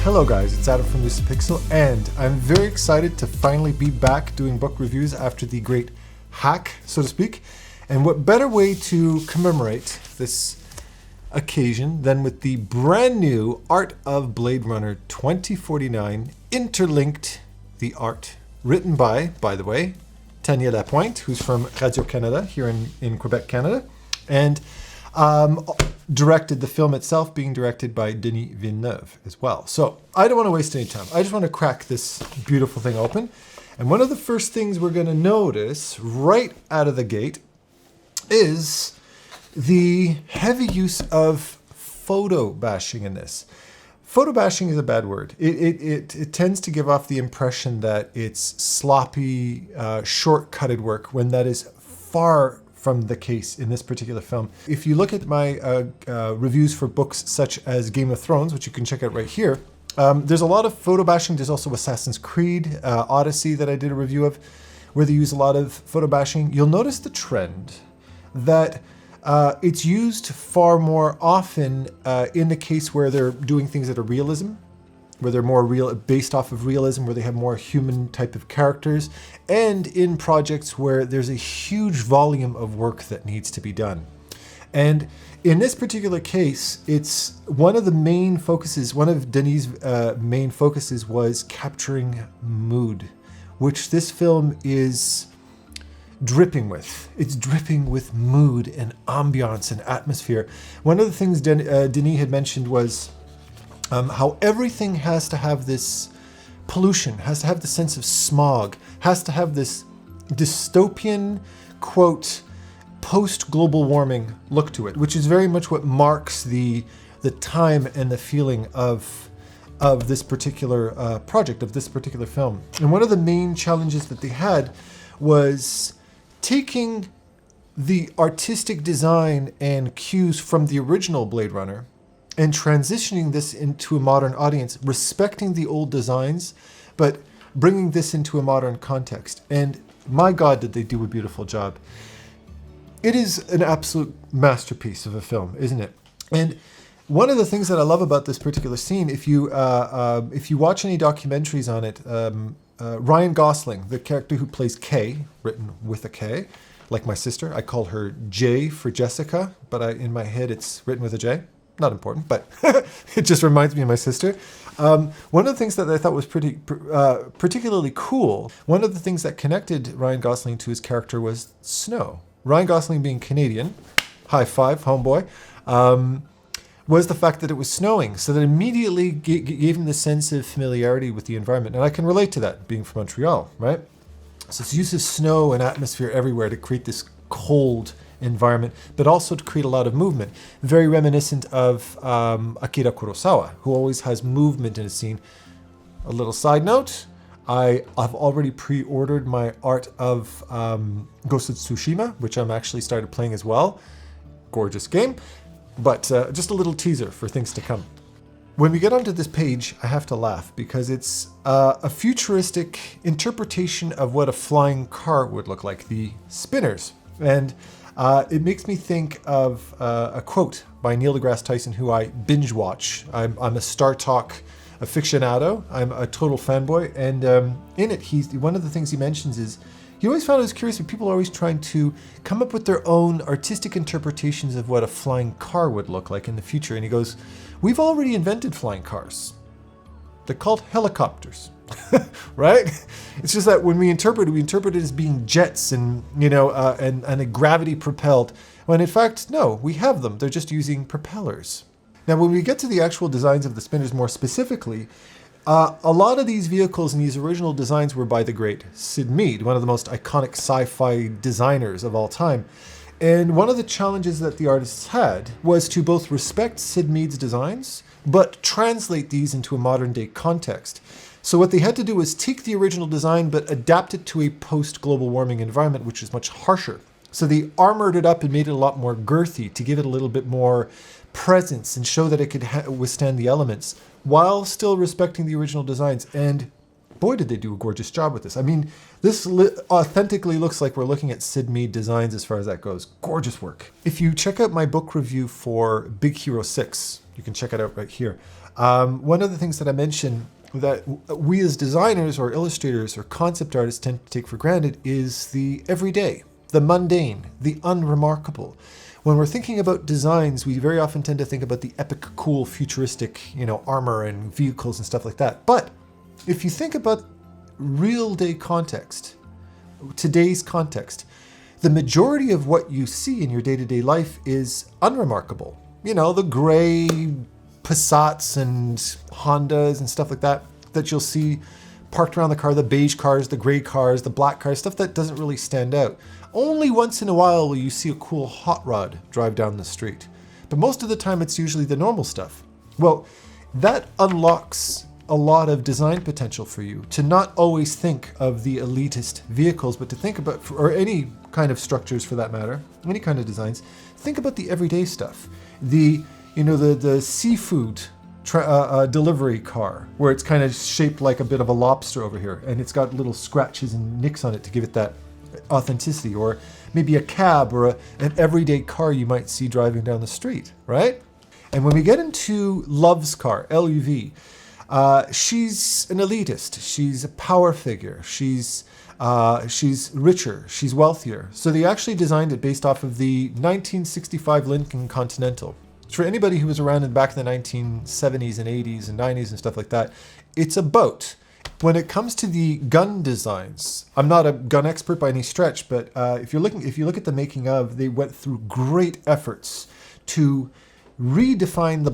Hello guys, it's Adam from LUCIDPIXUL, and I'm very excited to finally be back doing book reviews after the great hack, so to speak. And what better way to commemorate this occasion than with the brand new Art of Bladerunner 2049 Interlinked, the art. Written by the way, Tanya Lapointe, who's from Radio-Canada here in Quebec, Canada. And directed, the film itself being directed by Denis Villeneuve as well. So I don't want to waste any time. I just want to crack this beautiful thing open. And one of the first things we're going to notice right out of the gate is the heavy use of photo bashing in this. Photo bashing is a bad word. It tends to give off the impression that it's sloppy, shortcutted work, when that is far from the case in this particular film. If you look at my reviews for books such as Game of Thrones, which you can check out right here, there's a lot of photo bashing. There's also Assassin's Creed, Odyssey that I did a review of, where they use a lot of photo bashing. You'll notice the trend that it's used far more often in the case where they're doing things that are realism, where they're more real, based off of realism, where they have more human type of characters, and in projects where there's a huge volume of work that needs to be done. And in this particular case, it's one of the main focuses, one of Denis' main focuses was capturing mood, which this film is dripping with. It's dripping with mood and ambiance and atmosphere. One of the things Denis had mentioned was how everything has to have this pollution, has to have the sense of smog, has to have this dystopian, quote, post-global warming look to it, which is very much what marks the time and the feeling of this particular project, of this particular film. And one of the main challenges that they had was taking the artistic design and cues from the original Blade Runner and transitioning this into a modern audience, respecting the old designs, but bringing this into a modern context. And my God, did they do a beautiful job. It is an absolute masterpiece of a film, isn't it? And one of the things that I love about this particular scene, if you watch any documentaries on it, Ryan Gosling, the character who plays Kay, written with a K, like my sister, I call her J for Jessica, but in my head it's written with a J. Not important, but it just reminds me of my sister. One of the things that I thought was particularly cool, one of the things that connected Ryan Gosling to his character was snow. Ryan Gosling being Canadian, high five, homeboy, was the fact that it was snowing. So that immediately gave him the sense of familiarity with the environment. And I can relate to that, being from Montreal, right? So it's use of snow and atmosphere everywhere to create this cold environment, but also to create a lot of movement. Very reminiscent of Akira Kurosawa, who always has movement in a scene. A little side note, I've already pre-ordered my Art of Ghost of Tsushima, which I'm actually started playing as well. Gorgeous game, but just a little teaser for things to come. When we get onto this page, I have to laugh because it's a futuristic interpretation of what a flying car would look like, the spinners. And it makes me think of a quote by Neil deGrasse Tyson, who I binge watch. I'm a Star Talk aficionado. I'm a total fanboy. And in it, one of the things he mentions is he always found it was curious that people are always trying to come up with their own artistic interpretations of what a flying car would look like in the future. And he goes, we've already invented flying cars. They're called helicopters. Right? It's just that when we interpret it as being jets and, and a gravity propelled, when in fact, no, we have them. They're just using propellers. Now, when we get to the actual designs of the spinners more specifically, a lot of these vehicles and these original designs were by the great Sid Mead, one of the most iconic sci-fi designers of all time. And one of the challenges that the artists had was to both respect Sid Mead's designs, but translate these into a modern day context. So what they had to do was take the original design, but adapt it to a post-global warming environment, which is much harsher. So they armored it up and made it a lot more girthy to give it a little bit more presence and show that it could withstand the elements while still respecting the original designs. And boy, did they do a gorgeous job with this. I mean, this authentically looks like we're looking at Sid Mead designs as far as that goes. Gorgeous work. If you check out my book review for Big Hero 6, you can check it out right here. One of the things that I mentioned that we as designers or illustrators or concept artists tend to take for granted is the everyday, the mundane, the unremarkable. When we're thinking about designs, we very often tend to think about the epic, cool, futuristic, armor and vehicles and stuff like that. But if you think about real day context, today's context, the majority of what you see in your day-to-day life is unremarkable. The gray Passats and Hondas and stuff like that you'll see parked around the car, the beige cars, the gray cars, the black cars, stuff that doesn't really stand out. Only once in a while will you see a cool hot rod drive down the street. But most of the time it's usually the normal stuff. Well, that unlocks a lot of design potential for you to not always think of the elitist vehicles, but to think about, or any kind of structures for that matter, any kind of designs, think about the everyday stuff. The seafood delivery car, where it's kind of shaped like a bit of a lobster over here, and it's got little scratches and nicks on it to give it that authenticity. Or maybe a cab or an everyday car you might see driving down the street, right? And when we get into Love's car, LUV, she's an elitist. She's a power figure. She's richer. She's wealthier. So they actually designed it based off of the 1965 Lincoln Continental. For anybody who was around back in the 1970s and 80s and 90s and stuff like that, it's a boat. When it comes to the gun designs, I'm not a gun expert by any stretch, but if you look at the making of, they went through great efforts to redesign the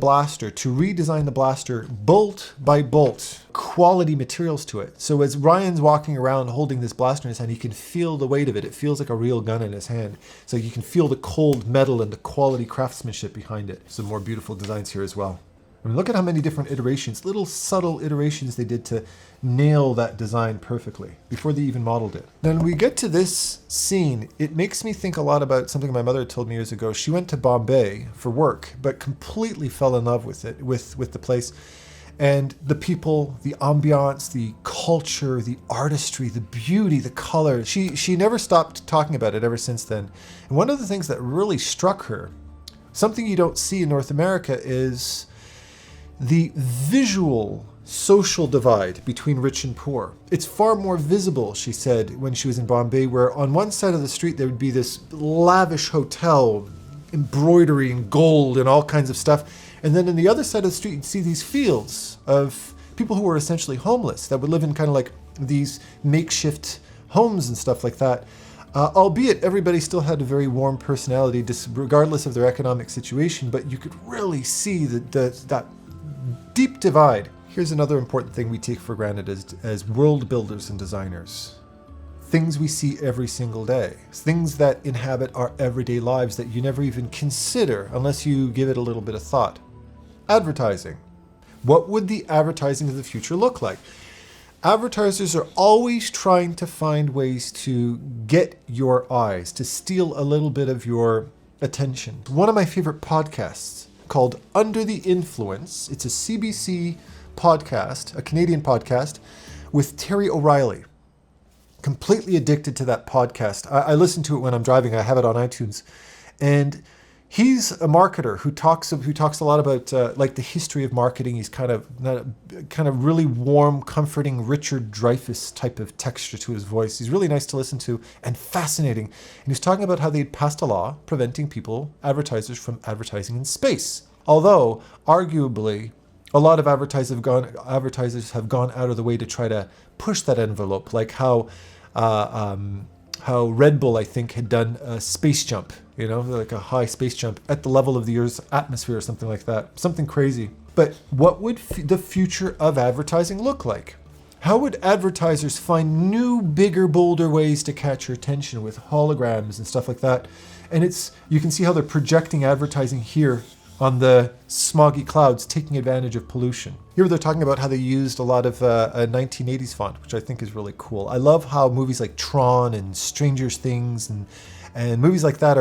blaster bolt by bolt, quality materials to it. So as Ryan's walking around holding this blaster in his hand, he can feel the weight of it. It feels like a real gun in his hand. So you can feel the cold metal and the quality craftsmanship behind it. Some more beautiful designs here as well. I mean, look at how many different iterations, little subtle iterations they did to nail that design perfectly before they even modeled it. Then when we get to this scene, it makes me think a lot about something my mother told me years ago. She went to Bombay for work, but completely fell in love with it, with the place. And the people, the ambiance, the culture, the artistry, the beauty, the color. She never stopped talking about it ever since then. And one of the things that really struck her, something you don't see in North America, is the visual social divide between rich and poor. It's far more visible, she said, when she was in Bombay, where on one side of the street there would be this lavish hotel, embroidery and gold and all kinds of stuff. And then on the other side of the street, you'd see these fields of people who were essentially homeless that would live in kind of like these makeshift homes and stuff like that. Albeit everybody still had a very warm personality, regardless of their economic situation, but you could really see that deep divide. Here's another important thing we take for granted as world builders and designers. Things we see every single day. Things that inhabit our everyday lives that you never even consider unless you give it a little bit of thought. Advertising. What would the advertising of the future look like? Advertisers are always trying to find ways to get your eyes, to steal a little bit of your attention. One of my favorite podcasts, called Under the Influence. It's a CBC podcast, a Canadian podcast, with Terry O'Reilly. Completely addicted to that podcast. I listen to it when I'm driving. I have it on iTunes. And he's a marketer who talks a lot about like the history of marketing. He's kind of really warm, comforting, Richard Dreyfuss type of texture to his voice. He's really nice to listen to and fascinating. And he's talking about how they'd passed a law preventing advertisers from advertising in space. Although, arguably, a lot of advertisers have gone out of the way to try to push that envelope, like how Red Bull, I think, had done a space jump, like a high space jump at the level of the Earth's atmosphere or something like that. Something crazy. But what would the future of advertising look like? How would advertisers find new, bigger, bolder ways to catch your attention with holograms and stuff like that? And you can see how they're projecting advertising here on the smoggy clouds, taking advantage of pollution. Here they're talking about how they used a lot of a 1980s font, which I think is really cool. I love how movies like Tron and Stranger Things and movies like that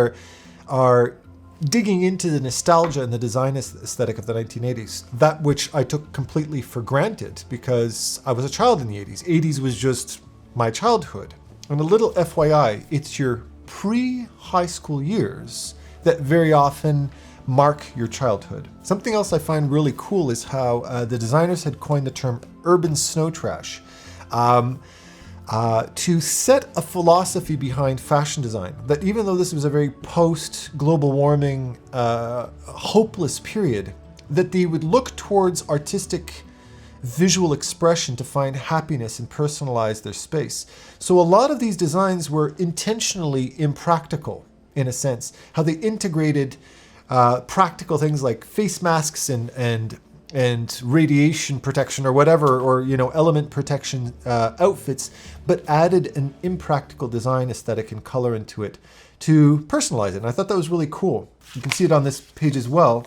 are digging into the nostalgia and the design aesthetic of the 1980s. That which I took completely for granted because I was a child in the 80s. 80s was just my childhood. And a little FYI, it's your pre-high school years that very often mark your childhood. Something else I find really cool is how the designers had coined the term urban snow trash to set a philosophy behind fashion design. That even though this was a very post-global warming, hopeless period, that they would look towards artistic visual expression to find happiness and personalize their space. So a lot of these designs were intentionally impractical, in a sense, how they integrated practical things like face masks and radiation protection or whatever, or element protection outfits, but added an impractical design aesthetic and color into it to personalize it. And I thought that was really cool. You can see it on this page as well.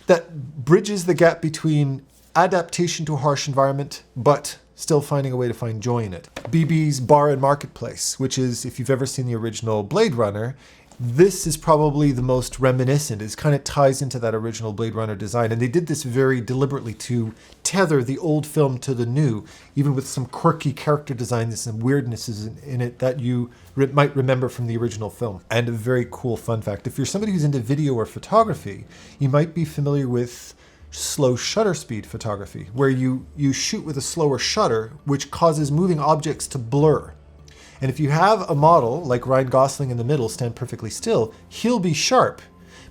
That bridges the gap between adaptation to a harsh environment, but still finding a way to find joy in it. BB's Bar and Marketplace, which is, if you've ever seen the original Blade Runner, this is probably the most reminiscent. It kind of ties into that original Blade Runner design. And they did this very deliberately to tether the old film to the new, even with some quirky character designs and some weirdnesses in it that you might remember from the original film. And a very cool fun fact, if you're somebody who's into video or photography, you might be familiar with slow shutter speed photography, where you shoot with a slower shutter, which causes moving objects to blur. And if you have a model like Ryan Gosling in the middle stand perfectly still, he'll be sharp,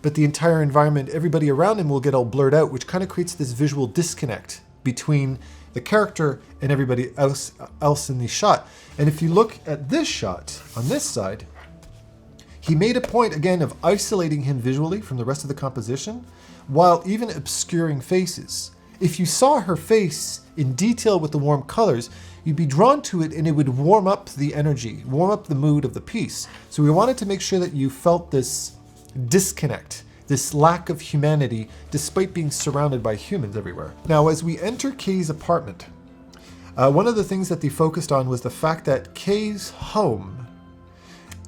but the entire environment, everybody around him will get all blurred out, which kind of creates this visual disconnect between the character and everybody else in the shot. And if you look at this shot on this side, he made a point again of isolating him visually from the rest of the composition, while even obscuring faces. If you saw her face in detail with the warm colors, you'd be drawn to it and it would warm up the energy, warm up the mood of the piece. So we wanted to make sure that you felt this disconnect, this lack of humanity, despite being surrounded by humans everywhere. Now, as we enter Kay's apartment, one of the things that they focused on was the fact that Kay's home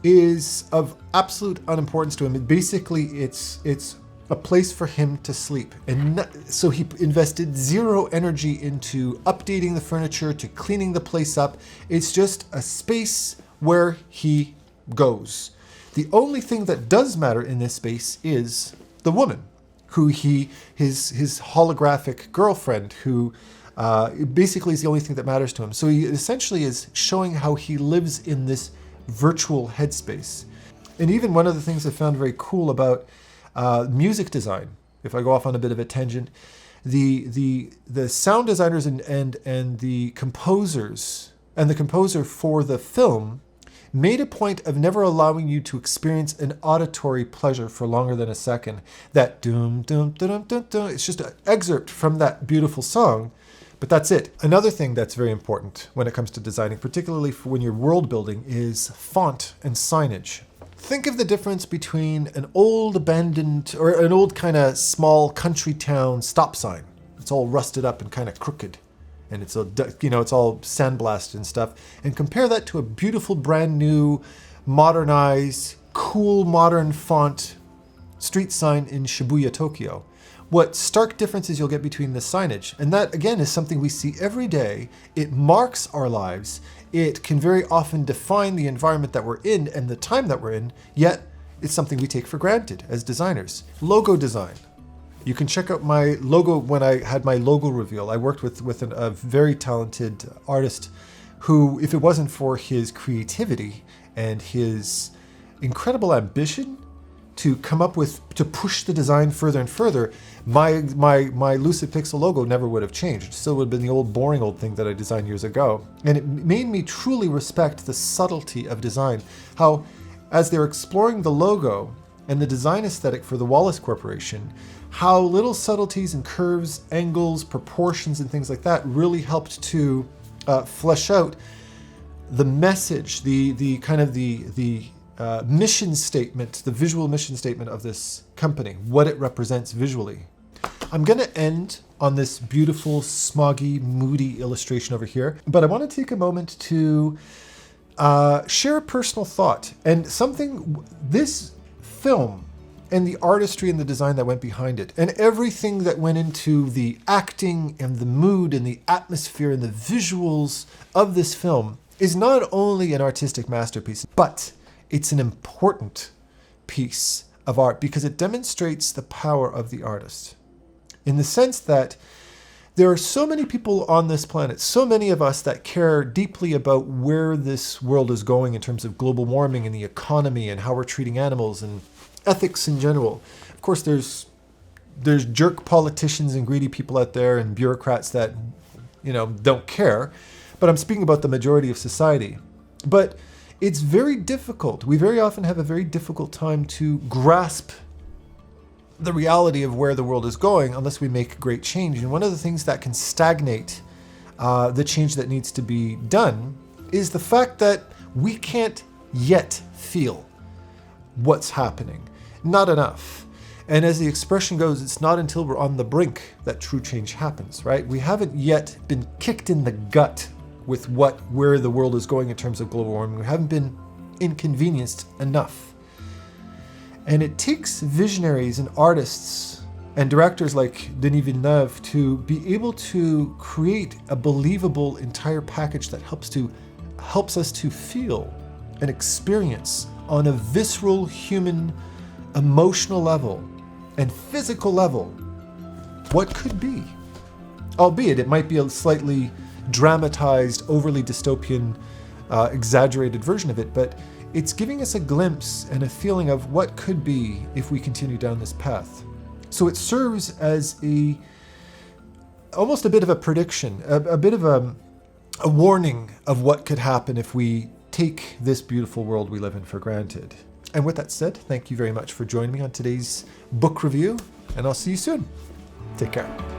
is of absolute unimportance to him. Basically, it's a place for him to sleep. And so he invested zero energy into updating the furniture, to cleaning the place up. It's just a space where he goes. The only thing that does matter in this space is the woman, who his holographic girlfriend, who basically is the only thing that matters to him. So he essentially is showing how he lives in this virtual headspace. And even one of the things I found very cool about music design, if I go off on a bit of a tangent, the sound designers and the composers and the composer for the film made a point of never allowing you to experience an auditory pleasure for longer than a second. That doom, doom, dum, dum, dum, it's just an excerpt from that beautiful song, but that's it. Another thing that's very important when it comes to designing, particularly for when you're world building, is font and signage. Think of the difference between an old abandoned or an old kind of small country town stop sign. It's all rusted up and kind of crooked, and it's it's all sandblasted and stuff. And compare that to a beautiful, brand new, modernized, cool, modern font street sign in Shibuya, Tokyo. What stark differences you'll get between the signage. And that, again, is something we see every day. It marks our lives. It can very often define the environment that we're in and the time that we're in, yet it's something we take for granted as designers. Logo design. You can check out my logo when I had my logo reveal. I worked with a very talented artist who, if it wasn't for his creativity and his incredible ambition to come up with, to push the design further and further, my LucidPIXUL logo never would have changed. It still would have been the old boring old thing that I designed years ago. And it made me truly respect the subtlety of design. How, as they're exploring the logo and the design aesthetic for the Wallace Corporation, how little subtleties and curves, angles, proportions, and things like that really helped to flesh out the message, the kind of the mission statement, the visual mission statement of this company, what it represents visually. I'm going to end on this beautiful, smoggy, moody illustration over here, but I want to take a moment to share a personal thought and something, this film and the artistry and the design that went behind it, and everything that went into the acting and the mood and the atmosphere and the visuals of this film is not only an artistic masterpiece, but it's an important piece of art because it demonstrates the power of the artist. In the sense that there are so many people on this planet, so many of us that care deeply about where this world is going in terms of global warming and the economy and how we're treating animals and ethics in general. Of course, there's jerk politicians and greedy people out there and bureaucrats that, don't care. But I'm speaking about the majority of society. But it's very difficult. We very often have a very difficult time to grasp the reality of where the world is going unless we make great change. And one of the things that can stagnate the change that needs to be done is the fact that we can't yet feel what's happening. Not enough. And as the expression goes, it's not until we're on the brink that true change happens, right? We haven't yet been kicked in the gut with where the world is going in terms of global warming. We haven't been inconvenienced enough. And it takes visionaries and artists and directors like Denis Villeneuve to be able to create a believable entire package that helps us to feel and experience on a visceral, human, emotional level and physical level what could be. Albeit it might be a slightly dramatized, overly dystopian, exaggerated version of it, but it's giving us a glimpse and a feeling of what could be if we continue down this path. So it serves as almost a bit of a prediction, a bit of a warning of what could happen if we take this beautiful world we live in for granted. And with that said, thank you very much for joining me on today's book review, and I'll see you soon. Take care.